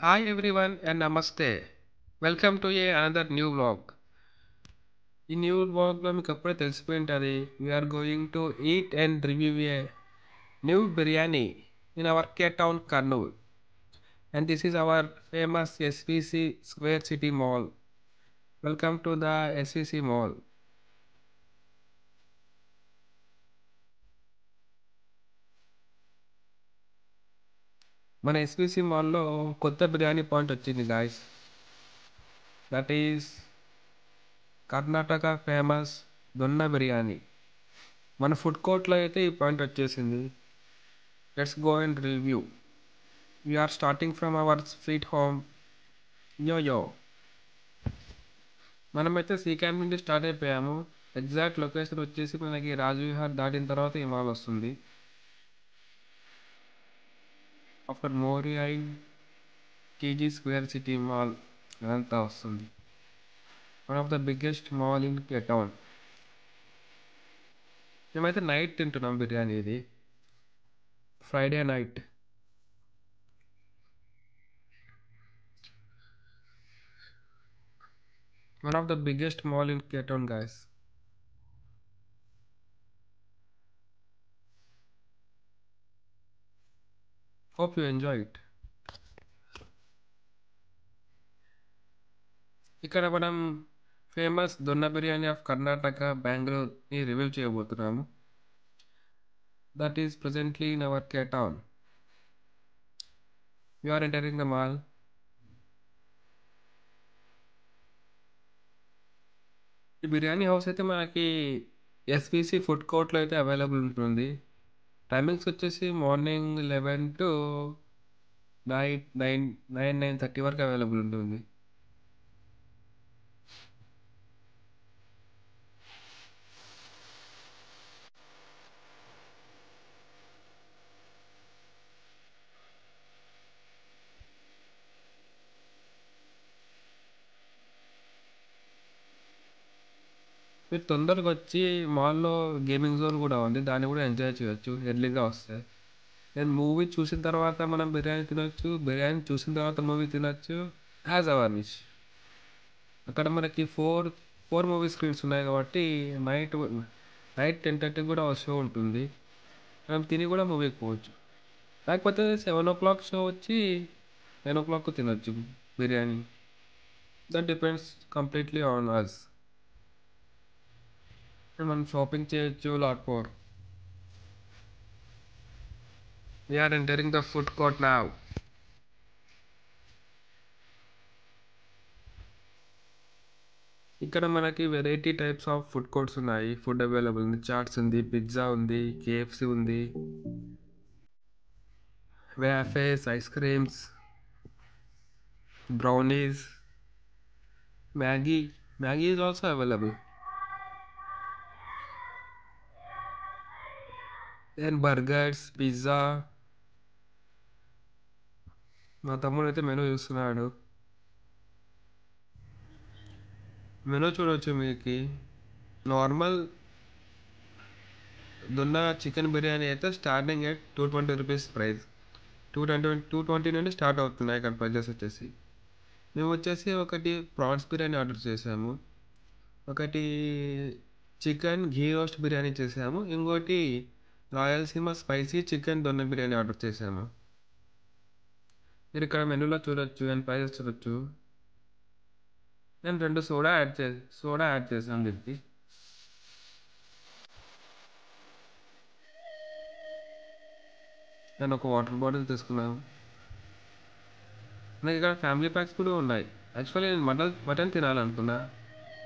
Hi everyone and namaste. Welcome to another new vlog. In new vlog lo మీకు అప్పుడే తెలిసిపోయింటుంది. We are going to eat and review a new biryani in our Cape Town Kannur. And this is our famous SVC Square City Mall. Welcome to the SVC Mall. మన SVC మాల్లో కొత్త biryani point వచ్చింది guys. That is Karnataka famous donne biryani. మన food కోర్ట్లో అయితే ఈ point వచ్చేసింది. Let's go and review. We are starting from our street home. Yo. మనమైతే సీ క్యాంప్ నుండి స్టార్ట్ అయిపోయాము. ఎగ్జాక్ట్ లొకేషన్ వచ్చేసి మనకి రాజవిహార్ దాటిన తర్వాత ఈ మాల్ వస్తుంది. ఆఫ్టర్ మోరీ I KG square city mall అదంతా వస్తుంది. One of the biggest mall in town. మేమైతే నైట్ తింటున్నాం బిర్యానీ. ఇది Friday night. One of the biggest mall in town guys. Hope you enjoy it. ఇక్కడ మనం ఫేమస్ దొన్న బిర్యానీ ఆఫ్ కర్ణాటక బెంగళూరుని రివ్యూ చేయబోతున్నాము. That is presently in our Cape Town. We are entering the mall. ఈ biryani house అయితే మనకి SVC food కోర్ట్లో అయితే available ఉంటుంది. టైమింగ్స్ వచ్చేసి మార్నింగ్ 11 టు నైట్ 9:30 వరకు అవైలబుల్ ఉంటుంది. మీరు తొందరగా వచ్చి మాల్లో గేమింగ్ జోన్ కూడా ఉంది, దాన్ని కూడా ఎంజాయ్ చేయొచ్చు ఎర్లీగా వస్తే. నేను మూవీ చూసిన తర్వాత మనం బిర్యానీ తినొచ్చు, బిర్యానీ చూసిన తర్వాత మూవీ తినొచ్చు, యాజ్ అవర్ విష్. అక్కడ మనకి ఫోర్ ఫోర్ మూవీ స్క్రీన్స్ ఉన్నాయి కాబట్టి నైట్ నైట్ 10:30 కూడా షో ఉంటుంది. మనం తిని కూడా మూవీకి పోవచ్చు. లేకపోతే 7 o'clock షో వచ్చి 9 o'clock తినొచ్చు biryani. That depends completely on us. మనం షాపింగ్ చేయొచ్చు lot. We are entering the food court now. ఇక్కడ మనకి variety types of food courts ఉన్నాయి. ఫుడ్ అవైలబుల్ ఉంది. చాట్స్ ఉంది, పిజ్జా ఉంది, కేఎఫ్సి ఉంది, waffles, ice creams, brownies, Maggi is also available. Then burgers, pizza. మా తమ్ముడు అయితే మెనూ చూస్తున్నాడు. మెనూ చూడవచ్చు. మీకు నార్మల్ దున్న చికెన్ బిర్యానీ అయితే స్టార్టింగ్ ఎట్ 220 రూపీస్ ప్రైస్. 220 నుండి స్టార్ట్ అవుతున్నాయి ఇక్కడ ప్రైజెస్ వచ్చేసి. మేము వచ్చేసి ఒకటి ప్రాన్స్ బిర్యానీ ఆర్డర్ చేసాము, ఒకటి చికెన్ ఘీ రోస్ట్ బిర్యానీ చేసాము, ఇంకోటి Rayalaseema spicy chicken donne biryani order చేసాము. మీరు ఇక్కడ మెనూలో చూడొచ్చు అండ్ ప్రైజెస్ చూడొచ్చు. నేను 2 సోడా యాడ్ చేసాను దీనికి. నేను ఒక వాటర్ బాటిల్ తీసుకున్నాను. నాకు ఇక్కడ ఫ్యామిలీ ప్యాక్స్ కూడా ఉన్నాయి. యాక్చువల్లీ నేను మటన్ తినాలనుకున్నా,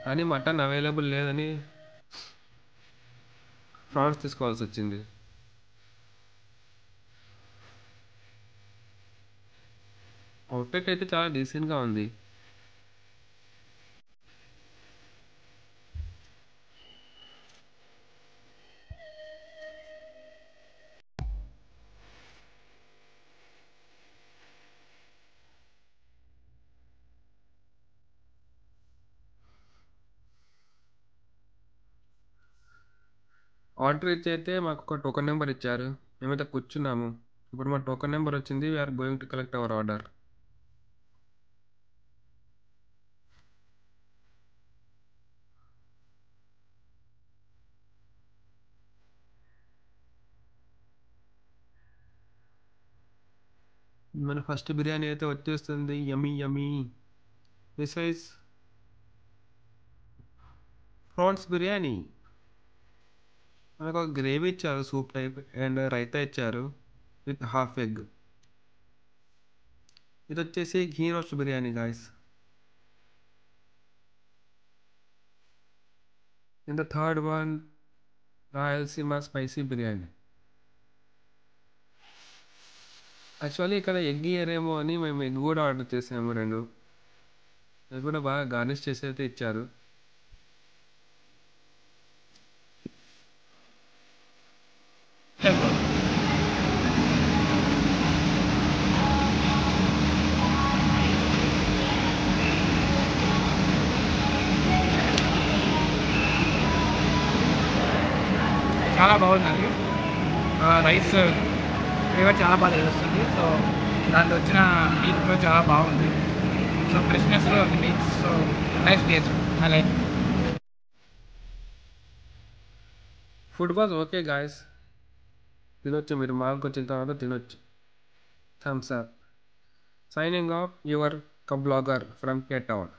కానీ మటన్ అవైలబుల్ లేదని ప్రాన్స్ తీసుకోవాల్సి వచ్చింది. అవుట్లెట్ అయితే చాలా డీసెంట్గా ఉంది. ఆర్డర్ ఇచ్చి అయితే మాకు ఒక టోకెన్ నెంబర్ ఇచ్చారు. మేమైతే కూర్చున్నాము. ఇప్పుడు మా టోకెన్ నెంబర్ వచ్చింది. We are going to collect our order. మన ఫస్ట్ బిర్యానీ అయితే వచ్చేస్తుంది. Yummy yummy. This is prawns biryani. మనకు ఒక గ్రేవీ ఇచ్చారు, సూప్ టైప్, అండ్ రైతా ఇచ్చారు విత్ హాఫ్ ఎగ్. ఇది వచ్చేసి ghee roast biryani guys. And the third one, Rayalaseema spicy biryani. Actually ఇక్కడ ఎగ్ ఇయ్యరేమో అని మేము ఎగ్ కూడా ఆర్డర్ చేసాము రెండు. అది కూడా బాగా గార్నిష్ చేసి అయితే ఇచ్చారు. చాలా బాగుందండి. రైస్ ఫ్లేవర్ చాలా బాగా తెలుస్తుంది. సో దాంట్లో వచ్చిన మీట్ కూడా చాలా బాగుంది. సో ఫ్రెష్నెస్లో ఉంది మీట్. So nice taste. అలా ఫుడ్ వాజ్ ఓకే గాయస్. తినొచ్చు, మీరు మాల్కి వచ్చిన తర్వాత తినొచ్చు. Thumbs up. Signing off your blogger from Cape town.